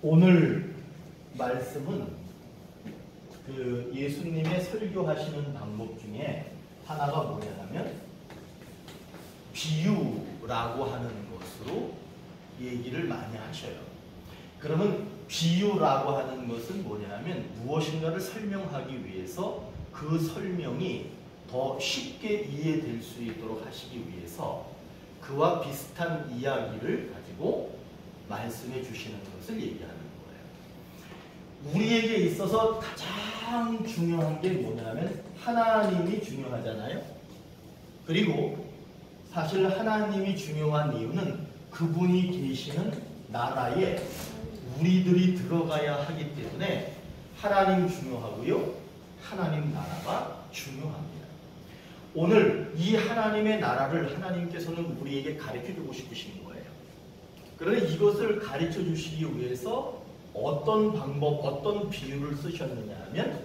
오늘 말씀은 그 예수님의 설교하시는 방법 중에 하나가 뭐냐면 비유라고 하는 것으로 얘기를 많이 하셔요. 그러면 비유라고 하는 것은 뭐냐면 무엇인가를 설명하기 위해서 그 설명이 더 쉽게 이해될 수 있도록 하시기 위해서 그와 비슷한 이야기를 가지고 말씀해 주시는 것을 얘기하는 거예요. 우리에게 있어서 가장 중요한 게 뭐냐면 하나님이 중요하잖아요. 그리고 사실 하나님이 중요한 이유는 그분이 계시는 나라에 우리들이 들어가야 하기 때문에 하나님 중요하고요. 하나님 나라가 중요합니다. 오늘 이 하나님의 나라를 하나님께서는 우리에게 가르쳐주고 싶으신 거예요. 그런데 이것을 가르쳐 주시기 위해서 어떤 방법, 어떤 비유를 쓰셨느냐 하면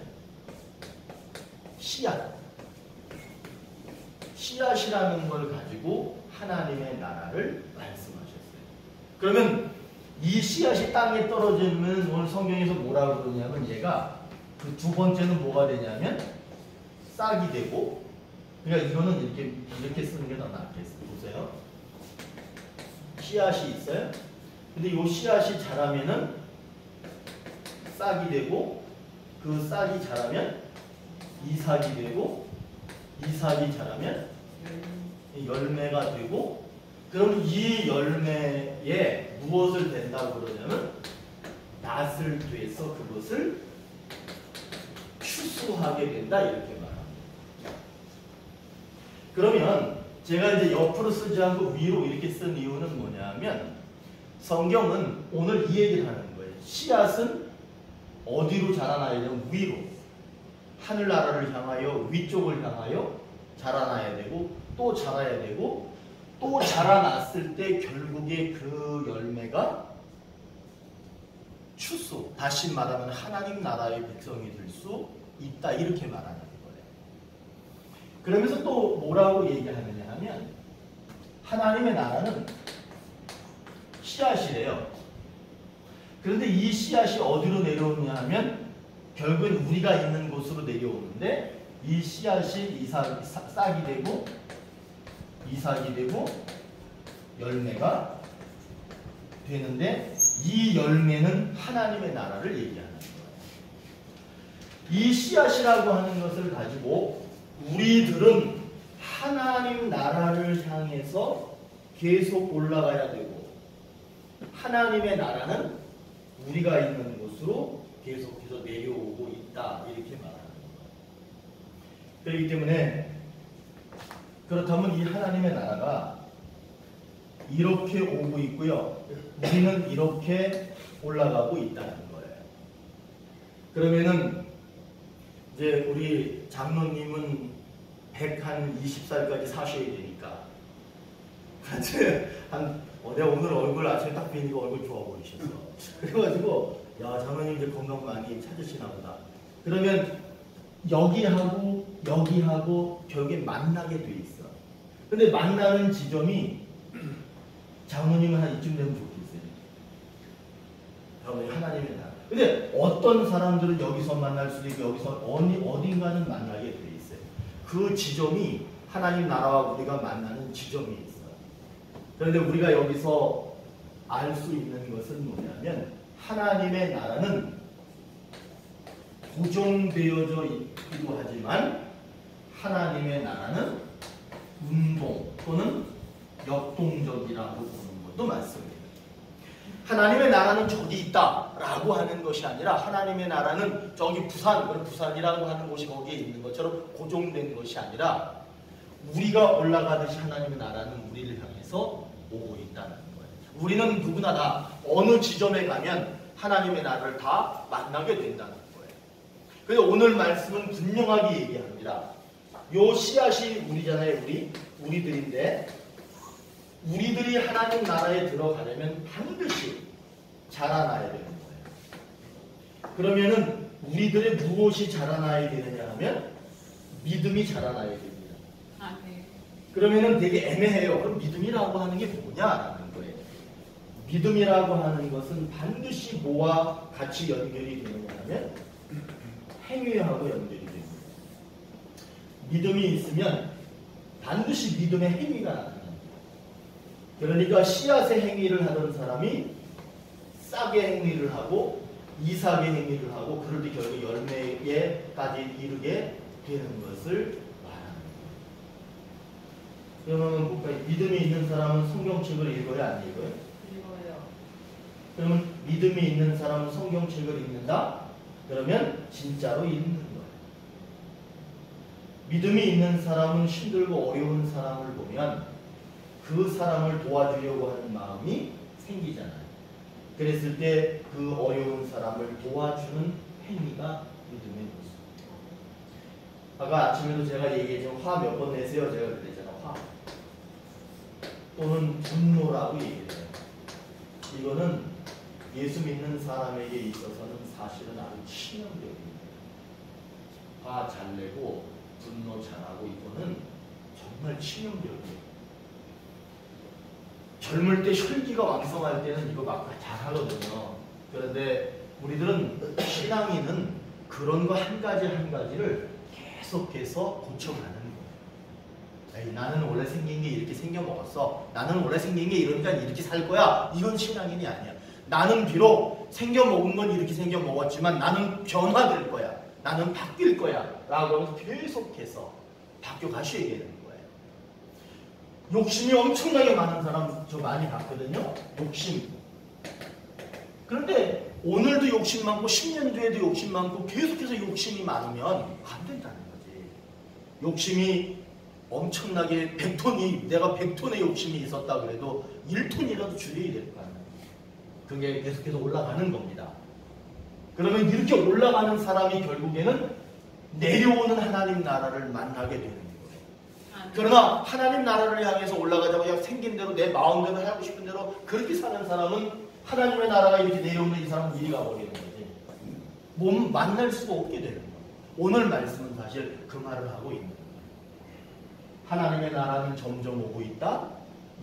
씨앗이라는 걸 가지고 하나님의 나라를 말씀하셨어요. 그러면 이 씨앗이 땅에 떨어지면 오늘 성경에서 뭐라고 그러냐면 얘가 그 두 번째는 뭐가 되냐면 싹이 되고, 그러니까 이거는 이렇게 쓰는 게 더 낫겠어요. 보세요. 씨앗이 있어요. 근데 이 씨앗이 자라면은 싹이 되고, 그 싹이 자라면 이삭이 되고, 이삭이 자라면 열매가 되고, 그럼 이 열매에 무엇을 된다고 그러냐면 낫을 돼서 그것을 추수하게 된다, 이렇게 말합니다. 그러면 제가 이제 옆으로 쓰지 않고 위로 이렇게 쓴 이유는 뭐냐면 성경은 오늘 이 얘기를 하는 거예요. 씨앗은 어디로 자라나야 되면 위로, 하늘나라를 향하여 위쪽을 향하여 자라나야 되고, 또 자라야 되고, 또 자라났을 때 결국에 그 열매가 추수, 다시 말하면 하나님 나라의 백성이 될 수 있다, 이렇게 말하는 거예요. 그러면서 또 뭐라고 얘기하느냐 하면 하나님의 나라는 씨앗이래요. 그런데 이 씨앗이 어디로 내려오느냐 하면 결국은 우리가 있는 곳으로 내려오는데, 이 씨앗이 싹이 되고 이삭이 되고 열매가 되는데, 이 열매는 하나님의 나라를 얘기하는 거예요. 이 씨앗이라고 하는 것을 가지고 우리들은 하나님 나라를 향해서 계속 올라가야 되고, 하나님의 나라는 우리가 있는 곳으로 계속해서 내려오고 있다, 이렇게 말하는 거예요. 그렇기 때문에 그렇다면 이 하나님의 나라가 이렇게 오고 있고요, 우리는 이렇게 올라가고 있다는 거예요. 그러면은 이제 우리 장로님은 120살까지 사셔야 되니까 내가 오늘 얼굴 아침에 딱 뵈니까 얼굴 좋아 보이셨어. 그래가지고 야, 장로님 이제 건강 많이 찾으시나 보다. 그러면 여기하고 결국에 만나게 돼 있어. 근데 만나는 지점이 장로님은 한 이쯤 되면 좋겠어요. 여러분이 하나님의 나라. 근데 어떤 사람들은 여기서 만날 수도 있고 여기서 어딘가는 만나게 돼 있어요. 그 지점이 하나님 나라와 우리가 만나는 지점이 있어요. 그런데 우리가 여기서 알 수 있는 것은 뭐냐면 하나님의 나라는 고정되어져 있기도 하지만 하나님의 나라는 운동 또는 역동적이라고 보는 것도 많습니다. 하나님의 나라는 저기 있다라고 하는 것이 아니라 하나님의 나라는 저기 부산이라고 하는 곳이 거기에 있는 것처럼 고정된 것이 아니라 우리가 올라가듯이 하나님의 나라는 우리를 향해서 오고 있다는 거예요. 우리는 누구나 다 어느 지점에 가면 하나님의 나라를 다 만나게 된다는 거예요. 그래서 오늘 말씀은 분명하게 얘기합니다. 요 씨앗이 우리잖아요. 우리들인데 우리들이 하나님 나라에 들어가려면 반드시 자라나야 되는 거예요. 그러면은 우리들의 무엇이 자라나야 되느냐 하면 믿음이 자라나야 됩니다. 네. 그러면은 되게 애매해요. 그럼 믿음이라고 하는 게 뭐냐라는 거예요. 믿음이라고 하는 것은 반드시 뭐와 같이 연결이 되느냐 하면 행위하고 연결이 됩니다. 믿음이 있으면 반드시 믿음의 행위가 나타납니다. 그러니까 씨앗의 행위를 하던 사람이 싹의 행위를 하고 이삭의 행위를 하고 그럴 때 결국 열매에까지 이르게 되는 것을 말합니다. 그러면 볼까요? 믿음이 있는 사람은 성경책을 읽어야 안 읽어요? 읽어요. 그러면 믿음이 있는 사람은 성경책을 읽는다? 그러면 진짜로 읽는 거예요. 믿음이 있는 사람은 힘들고 어려운 사람을 보면 그 사람을 도와주려고 하는 마음이 생기잖아요. 그랬을 때 그 어려운 사람을 도와주는 행위가 믿음의 모습입니다. 아까 아침에도 제가 얘기했지만 화 몇 번 내세요? 제가 그랬잖아요. 화. 또는 분노라고 얘기해요. 이거는 예수 믿는 사람에게 있어서는 사실은 아주 치명적입니다. 화 잘 내고 분노 잘하고 이거는 정말 치명적이에요. 젊을 때 혈기가 왕성할 때는 이거 막 잘하거든요. 그런데 우리들은 신앙인은 그런 거 한 가지 한 가지를 계속해서 고쳐가는 거예요. 에이, 나는 원래 생긴 게 이렇게 생겨 먹었어. 나는 원래 생긴 게 이러니까 이렇게 살 거야. 이건 신앙인이 아니야. 나는 비록 생겨 먹은 건 이렇게 생겨 먹었지만 나는 변화될 거야. 나는 바뀔 거야. 라고 하면서 계속해서 바뀌어 가셔야 되는 거예요. 욕심이 엄청나게 많은 사람 저 많이 봤거든요. 욕심. 그런데 오늘도 욕심 많고 10년 뒤에도 욕심 많고 계속해서 욕심이 많으면 안 된다는 거지. 욕심이 엄청나게 100톤이 내가 100톤의 욕심이 있었다 그래도 1톤이라도 줄여야 될 거 아니에요. 그게 계속해서 올라가는 겁니다. 그러면 이렇게 올라가는 사람이 결국에는 내려오는 하나님 나라를 만나게 되는 거예요. 그러나 하나님 나라를 향해서 올라가자고 그냥 생긴 대로 내 마음대로 하고 싶은 대로 그렇게 사는 사람은 하나님의 나라가 이렇게 내려오면 이 사람은 이리 가버리는 거지. 몸 만날 수가 없게 되는 거예요. 오늘 말씀은 사실 그 말을 하고 있는 거예요. 하나님의 나라는 점점 오고 있다.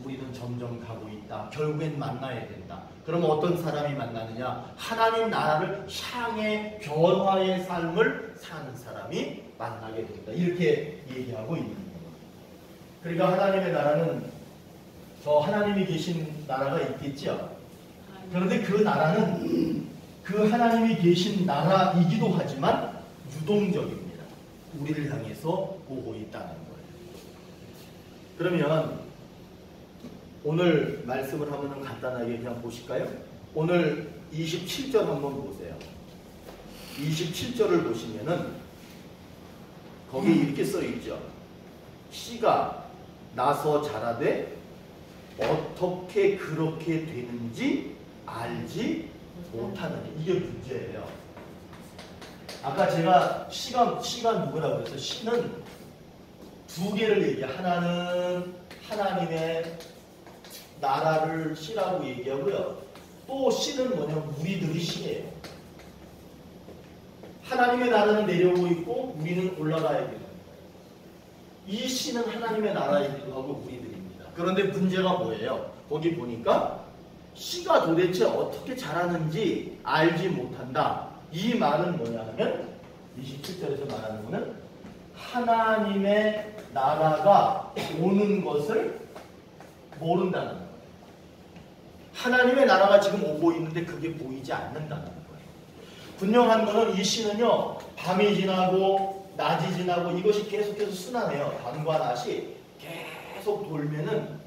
우리는 점점 가고 있다. 결국엔 만나야 된다. 그러면 어떤 사람이 만나느냐? 하나님 나라를 향해 변화의 삶을 사는 사람이 만나게 된다. 이렇게 얘기하고 있는 거예요. 그러니까 하나님의 나라는 저 하나님이 계신 나라가 있겠죠. 그런데 그 나라는 그 하나님이 계신 나라이기도 하지만 유동적입니다. 우리를 향해서 오고 있다는 거예요. 그러면 오늘 말씀을 한번 간단하게 그냥 보실까요? 오늘 27절 한번 보세요. 27절을 보시면은 거기에 이렇게 써 있죠. 씨가 나서 자라되 어떻게 그렇게 되는지 알지 못하느냐. 이게 문제예요. 아까 제가 씨가 누구라고 그랬어요? 씨는 두 개를 얘기해요. 하나는 하나님의 나라를 씨라고 얘기하고요. 또 씨는 뭐냐면 우리들이 씨예요. 하나님의 나라는 내려오고 있고 우리는 올라가야 되는 거예요. 이 씨는 하나님의 나라이기도 하고 우리들입니다. 그런데 문제가 뭐예요? 거기 보니까 씨가 도대체 어떻게 자라는지 알지 못한다. 이 말은 뭐냐 하면 27절에서 말하는 것은 하나님의 나라가 오는 것을 모른다는 거예요. 하나님의 나라가 지금 오고 있는데 그게 보이지 않는다는 거예요. 분명한 것은 이 씨는요, 밤이 지나고 낮이 지나고 이것이 계속해서 순환해요. 밤과 낮이 계속 돌면은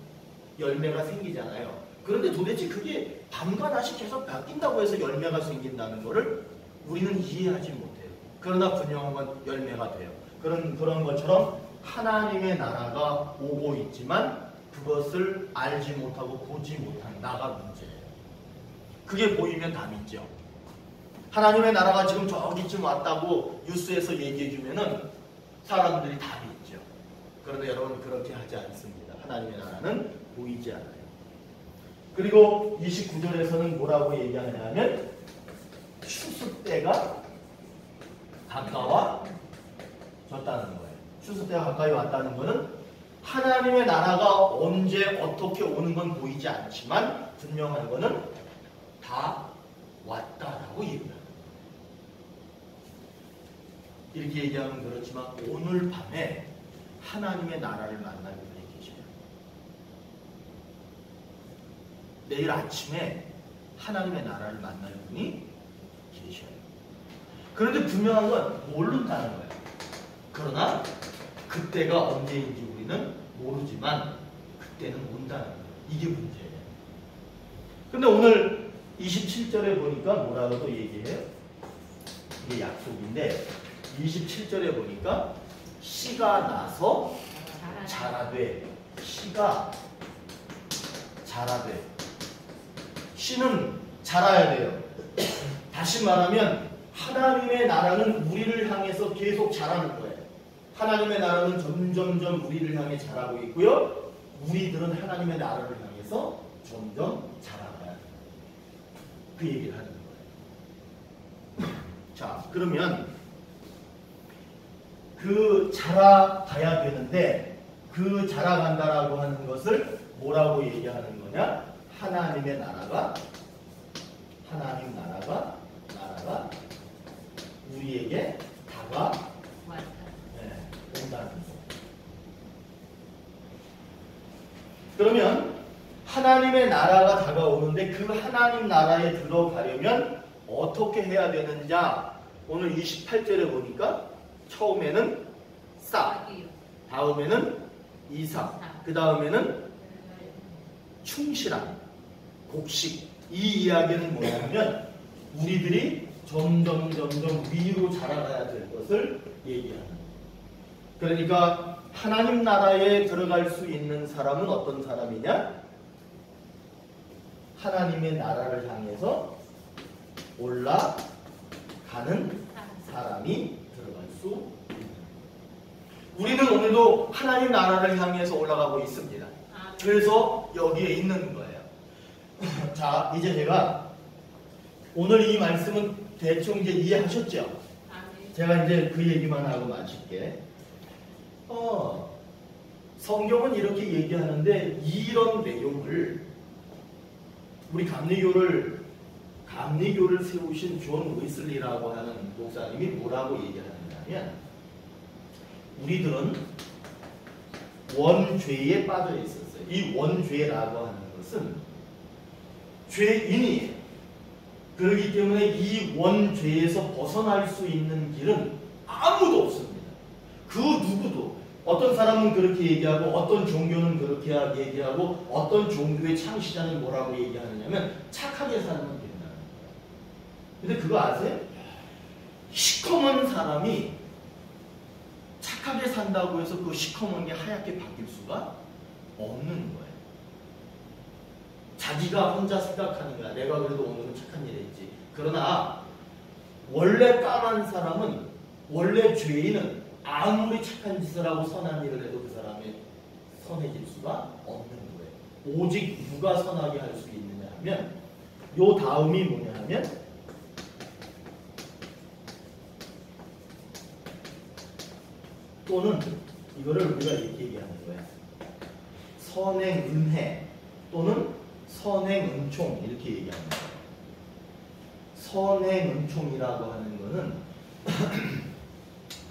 열매가 생기잖아요. 그런데 도대체 그게 밤과 낮이 계속 바뀐다고 해서 열매가 생긴다는 것을 우리는 이해하지 못해요. 그러나 분명한 건 열매가 돼요. 그런 것처럼 하나님의 나라가 오고 있지만 그것을 알지 못하고 보지 못한 나가 문제예요. 그게 보이면 다 믿죠. 하나님의 나라가 지금 저기쯤 왔다고 뉴스에서 얘기해 주면은 사람들이 다 믿죠. 그런데 여러분 그렇게 하지 않습니다. 하나님의 나라는 보이지 않아요. 그리고 29절에서는 뭐라고 얘기하냐면 추수 때가 가까워졌다는 거예요. 추수 때가 가까이 왔다는 것은 하나님의 나라가 언제 어떻게 오는 건 보이지 않지만 분명한 거는 다 왔다라고 얘기합니다. 이렇게 얘기하면 그렇지만 오늘 밤에 하나님의 나라를 만날 분이 계셔요. 내일 아침에 하나님의 나라를 만날 분이 계셔요. 그런데 분명한 건 모른다는 거예요. 그러나 그때가 언제인지 우리는 모르지만 그때는 온다는 거예요. 이게 문제예요. 근데 오늘 27절에 보니까 뭐라고 또 얘기해요? 이게 약속인데 27절에 보니까 씨가 나서 자라되, 씨가 자라되, 씨는 자라야 돼요. 다시 말하면 하나님의 나라는 우리를 향해서 계속 자라는 거예요. 하나님의 나라는 점점점 우리를 향해 자라고 있고요. 우리들은 하나님의 나라를 향해서 점점 자라가야 돼요. 그 얘기를 하는 거예요. 자, 그러면 그 자라가야 되는데 그 자라간다라고 하는 것을 뭐라고 얘기하는 거냐? 하나님의 나라가 우리에게 온다는 거. 그러면 하나님의 나라가 다가오는데 그 하나님 나라에 들어가려면 어떻게 해야 되느냐? 오늘 28절에 보니까 처음에는 싸, 다음에는 이삭, 그 다음에는 충실함, 곡식. 이 이야기는 뭐냐면 우리들이 점점 위로 자라가야 될 것을 얘기하는 거예요. 그러니까 하나님 나라에 들어갈 수 있는 사람은 어떤 사람이냐? 하나님의 나라를 향해서 올라가는 사람이 들어갈 수 있는 거예요. 우리는 오늘도 하나님 나라를 향해서 올라가고 있습니다. 그래서 여기에 있는 거예요. 자, 이제 제가 오늘 이 말씀은 대충 이제 이해하셨죠? 제가 이제 그 얘기만 하고 마칠게. 성경은 이렇게 얘기하는데 이런 내용을 우리 감리교를 세우신 존 웨슬리라고 하는 목사님이 뭐라고 얘기하느냐면 우리들은 원죄에 빠져 있었어요. 이 원죄라고 하는 것은 죄인이에요. 그렇기 때문에 이 원죄에서 벗어날 수 있는 길은 아무도 없습니다. 그 누구도. 어떤 사람은 그렇게 얘기하고 어떤 종교는 그렇게 얘기하고 어떤 종교의 창시자는 뭐라고 얘기하느냐면 착하게 살면 된다는 거예요. 근데 그거 아세요? 시커먼 사람이 착하게 산다고 해서 그 시커먼 게 하얗게 바뀔 수가 없는 거예요. 자기가 혼자 생각하는 거야. 내가 그래도 오늘은 착한 일 했지. 그러나 원래 까만 사람은, 원래 죄인은 아무리 착한 짓을 하고 선한 일을 해도 그 사람이 선해질 수가 없는 거예요. 오직 누가 선하게 할 수 있느냐 하면 요 다음이 뭐냐 하면 또는 이거를 우리가 이렇게 얘기하는 거예요. 선행은혜 또는 선행은총 이렇게 얘기하는 거예요. 선행은총이라고 하는 거는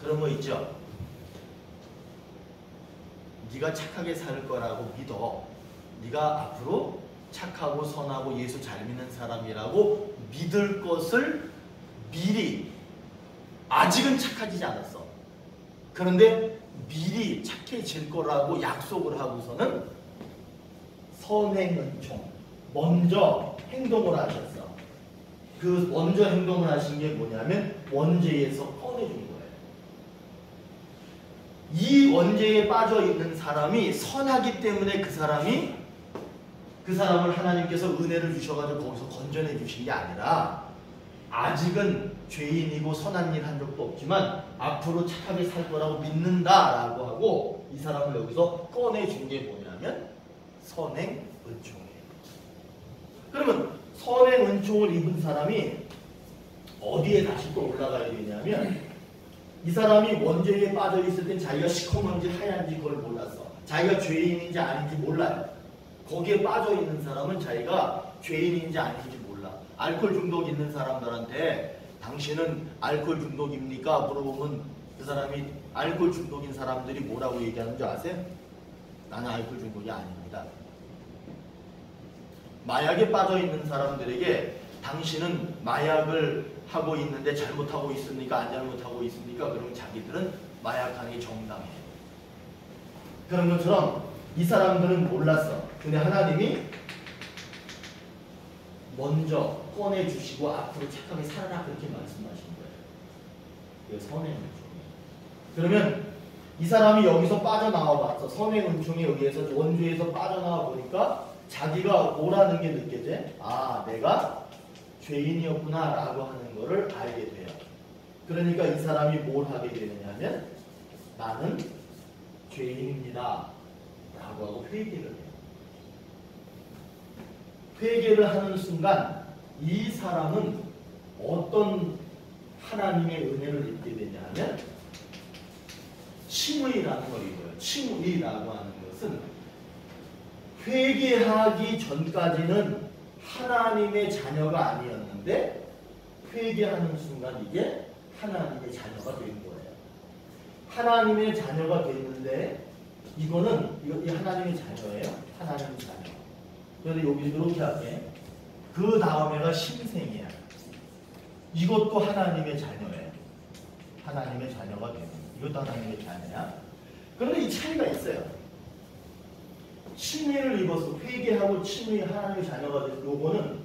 그런 거 있죠. 네가 착하게 살 거라고 믿어. 네가 앞으로 착하고 선하고 예수 잘 믿는 사람이라고 믿을 것을 미리, 아직은 착해지지 않았어. 그런데 미리 착해질 거라고 약속을 하고서는 선행은총, 먼저 행동을 하셨어. 그 먼저 행동을 하신 게 뭐냐면 원죄에서 꺼내준 거예요. 이 원죄에 빠져 있는 사람이 선하기 때문에 그 사람을 하나님께서 은혜를 주셔가지고 거기서 건져내 주신 게 아니라 아직은 죄인이고 선한 일 한 적도 없지만 앞으로 착하게 살 거라고 믿는다라고 하고 이 사람을 여기서 꺼내준 게 뭐냐면 선행은총이에요. 그러면 선행은총을 입은 사람이 어디에 다시 또 올라가야 되냐면 이 사람이 원죄에 빠져 있을 땐 자기가 시커먼지 하얀지 그걸 몰랐어. 자기가 죄인인지 아닌지 몰라요. 거기에 빠져 있는 사람은 자기가 죄인인지 아닌지 몰라. 알코올 중독 있는 사람들한테 당신은 알코올 중독입니까? 물어보면 그 사람이 알코올 중독인 사람들이 뭐라고 얘기하는 줄 아세요? 나는 알코올 중독이 아닙니다. 마약에 빠져 있는 사람들에게 당신은 마약을 하고 있는데 잘못하고 있습니까? 안 잘못하고 있습니까? 그러면 자기들은 마약하는 게 정당해요. 그런 것처럼 이 사람들은 몰랐어. 근데 하나님이 먼저 꺼내주시고 앞으로 착하게 살아라 그렇게 말씀하신 거예요. 이거 선행 은총이에요. 그러면 이 사람이 여기서 빠져나와 봤어. 선행 은총에 의해서 원죄에서 빠져나와 보니까 자기가 뭐라는 게 느껴져? 아, 내가 죄인이었구나 라고 하는 거를 알게 돼요. 그러니까 이 사람이 뭘 하게 되느냐면 나는 죄인입니다 라고 하고 회개를 해요. 회개를 하는 순간 이 사람은 어떤 하나님의 은혜를 입게 되냐면 칭의라는 걸 입어요. 칭의라고 하는 것은 회개하기 전까지는 하나님의 자녀가 아니었는데 회개하는 순간 이게 하나님의 자녀가 된 거예요. 하나님의 자녀가 됐는데 이거는 이 하나님의 자녀예요. 하나님의 자녀. 그런데 여기 이렇게 할게. 그 다음에가 신생이야. 이것도 하나님의 자녀예요. 하나님의 자녀가 되는. 이것도 하나님의 자녀야. 그런데 이 차이가 있어요. 칭의를 입어서 회개하고 칭의 하나님의 자녀가 되는 요거는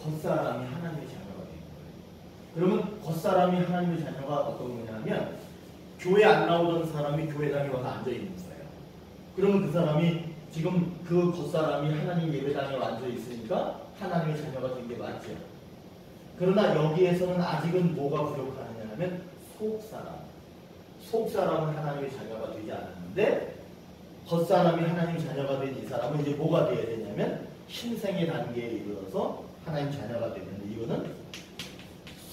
겉사람이 하나님의 자녀가 되는 거예요. 그러면 겉사람이 하나님의 자녀가 어떤 거냐면 교회 안 나오던 사람이 교회당에 와서 앉아 있는 거예요. 그러면 그 사람이 지금 그 겉사람이 하나님 예배당에 앉아 있으니까 하나님의 자녀가 된 게 맞죠. 그러나 여기에서는 아직은 뭐가 부족하느냐 하면 속사람은 하나님의 자녀가 되지 않았는데 겉사람이 하나님의 자녀가 된 이 사람은 이제 뭐가 되어야 되냐면 신생의 단계에 이르러서 하나님 자녀가 되는데 이거는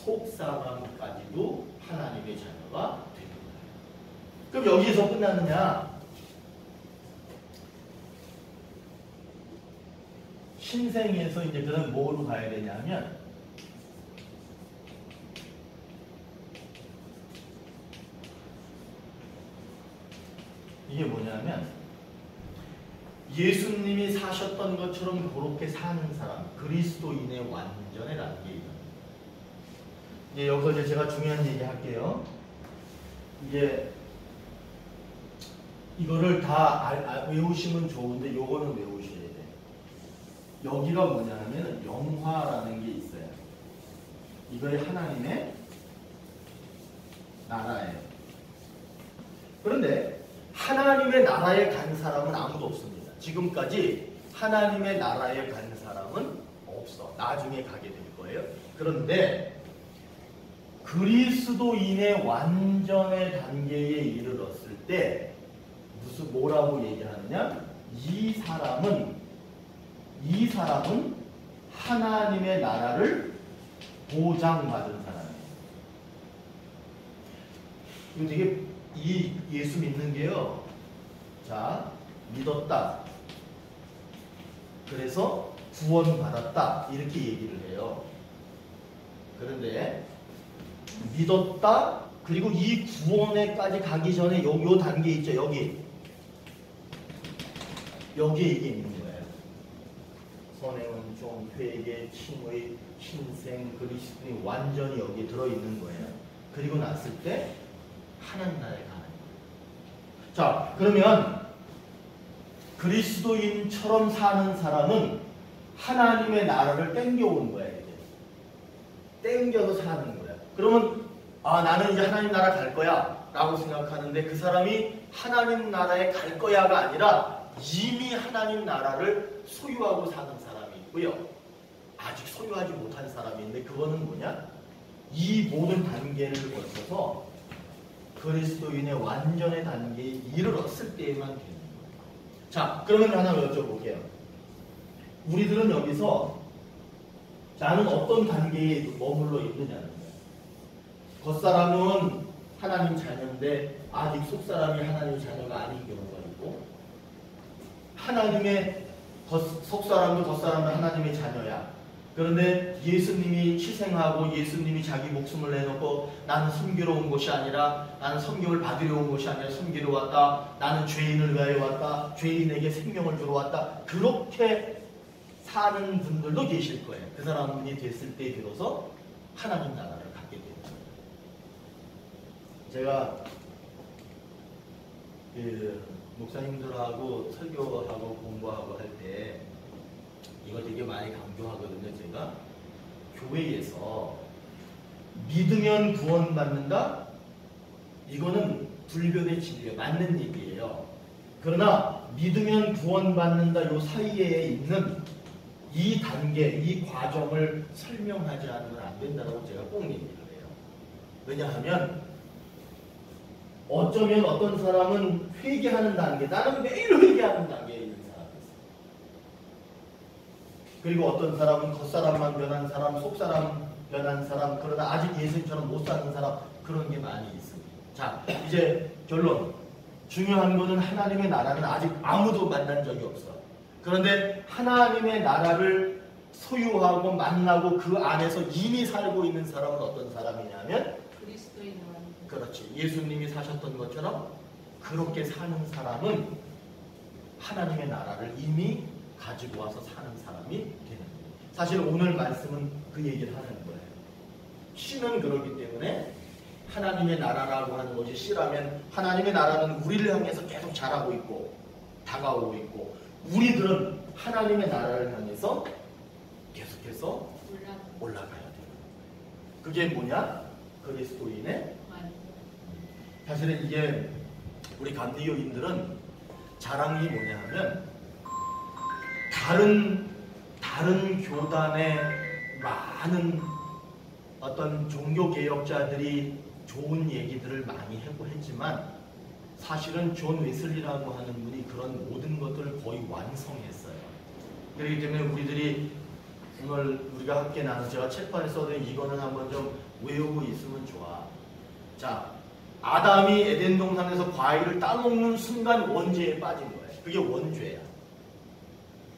속사람까지도 하나님의 자녀가 됩니다. 그럼 여기에서 끝나느냐? 신생에서 이제 그럼 뭐로 가야 되냐면 이게 뭐냐면 예수님이 사셨던 것처럼 그렇게 사는 사람, 그리스도인의 완전의 단계입니다. 이제 여기서 이제 제가 중요한 얘기 할게요. 이제 이거를 다 외우시면 좋은데 요거는 외우셔야 돼요. 여기가 뭐냐면 영화라는 게 있어요. 이거의 하나님의 나라예요. 그런데 하나님의 나라에 간 사람은 아무도 없습니다. 지금까지 하나님의 나라에 간 사람은 없어. 나중에 가게 될 거예요. 그런데 그리스도인의 완전의 단계에 이르렀을 때 뭐라고 얘기하느냐? 이 사람은 하나님의 나라를 보장받은 사람이에요. 이거 되게 이 예수 믿는 게요. 자, 믿었다. 그래서 구원받았다. 이렇게 얘기를 해요. 그런데 믿었다. 그리고 이 구원에까지 가기 전에 요 단계 있죠. 여기에 이게 있는 거예요. 선행은 좀 회개, 칭의, 신생, 그리스도인이 완전히 여기에 들어있는 거예요. 그리고 났을 때 하나님 나라에 가는 거예요. 자, 그러면 그리스도인처럼 사는 사람은 하나님의 나라를 땡겨오는 거야. 이제 땡겨서 사는 거야. 그러면 나는 이제 하나님 나라 갈 거야 라고 생각하는데 그 사람이 하나님 나라에 갈 거야가 아니라 이미 하나님 나라를 소유하고 사는 사람이 있고요. 아직 소유하지 못한 사람이 있는데 그거는 뭐냐? 이 모든 단계를 거쳐서 그리스도인의 완전의 단계에 이르렀을 때에만 되는 거예요. 자, 그러면 하나 여쭤볼게요. 우리들은 여기서 나는 어떤 단계에 머물러 있느냐는 거예요. 겉사람은 하나님 자녀인데 아직 속사람이 하나님 자녀가 아닌 경우가 있고, 하나님의 속사람도 겉사람도 하나님의 자녀야. 그런데 예수님이 희생하고 예수님이 자기 목숨을 내놓고 나는 섬기러 온 것이 아니라, 나는 섬김을 받으려 온 것이 아니라 섬기러 왔다, 나는 죄인을 위하여 왔다, 죄인에게 생명을 주러 왔다, 그렇게 사는 분들도 계실 거예요. 그 사람이 됐을 때 비로소 하나님 나라를 갖게 됩니다. 제가 목사님들하고 설교하고 공부하고 할 때 이거 되게 많이 강조하거든요. 제가 교회에서 믿으면 구원받는다? 이거는 불변의 진리예요. 맞는 얘기예요. 그러나 믿으면 구원받는다 요 사이에 있는 이 단계, 이 과정을 설명하지 않으면 안 된다고 제가 꼭 얘기를 해요. 왜냐하면 어쩌면 어떤 사람은 회개하는 단계, 나는 매일 회개하는 단계에 있는 사람이 있어요. 그리고 어떤 사람은 겉사람만 변한 사람, 속사람 변한 사람, 그러나 아직 예수님처럼 못 사는 사람, 그런 게 많이 있습니다. 자, 이제 결론. 중요한 거는 하나님의 나라는 아직 아무도 만난 적이 없어. 그런데 하나님의 나라를 소유하고 만나고 그 안에서 이미 살고 있는 사람은 어떤 사람이냐면 그리스도인은 그렇지. 예수님이 사셨던 것처럼 그렇게 사는 사람은 하나님의 나라를 이미 가지고 와서 사는 사람이 되는 거예요. 사실 오늘 말씀은 그 얘기를 하는 거예요. 씨는 그렇기 때문에 하나님의 나라라고 하는 것이 씨라면 하나님의 나라는 우리를 향해서 계속 자라고 있고 다가오고 있고, 우리들은 하나님의 나라를 향해서 계속해서 올라가야 돼요. 그게 뭐냐? 그리스도인의 사실은 이게 우리 감리교인들은 자랑이 뭐냐 하면 다른 교단의 많은 어떤 종교개혁자들이 좋은 얘기들을 많이 하고 했지만 사실은 존 웨슬리라고 하는 분이 그런 모든 것들을 거의 완성했어요. 그렇기 때문에 우리들이 오늘 우리가 함께 나눈, 제가 책판에 써둔 이거는 한번 좀 외우고 있으면 좋아. 자, 아담이 에덴 동산에서 과일을 따먹는 순간 원죄에 빠진 거예요. 그게 원죄야.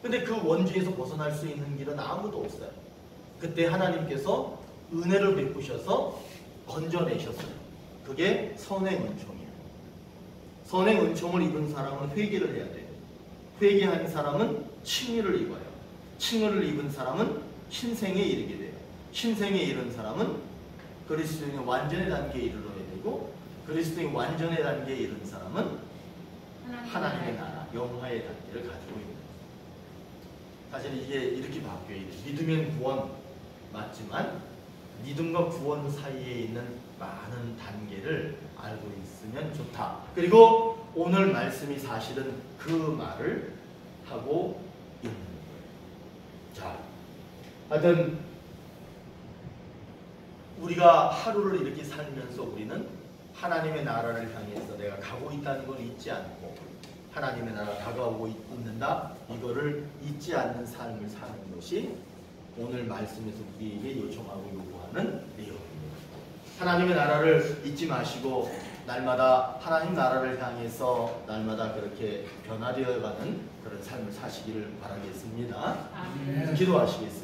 근데 그 원죄에서 벗어날 수 있는 길은 아무도 없어요. 그때 하나님께서 은혜를 베푸셔서 건져내셨어요. 그게 선의 은총이에요. 선의 은총을 입은 사람은 회개를 해야 돼요. 회개한 사람은 칭의를 입어요. 칭의를 입은 사람은 신생에 이르게 돼요. 신생에 이른 사람은 그리스도인의 완전의 단계에 이르러야 되고, 그리스도인 완전의 단계에 이른 사람은 하나님의 나라, 영화의 단계를 가지고 있는 거예요. 사실 이게 이렇게 바뀌어야 돼요. 믿으면 구원 맞지만 믿음과 구원 사이에 있는 많은 단계를 알고 있으면 좋다. 그리고 오늘 말씀이 사실은 그 말을 하고 있는 거예요. 자, 하여튼 우리가 하루를 이렇게 살면서 우리는 하나님의 나라를 향해서 내가 가고 있다는 걸 잊지 않고 하나님의 나라 다가오고 있는다, 이거를 잊지 않는 삶을 사는 것이 오늘 말씀에서 우리에게 요청하고 요구하는 내용입니다. 하나님의 나라를 잊지 마시고 날마다 하나님 나라를 향해서 날마다 그렇게 변화되어가는 그런 삶을 사시기를 바라겠습니다. 아멘. 기도하시겠습니다.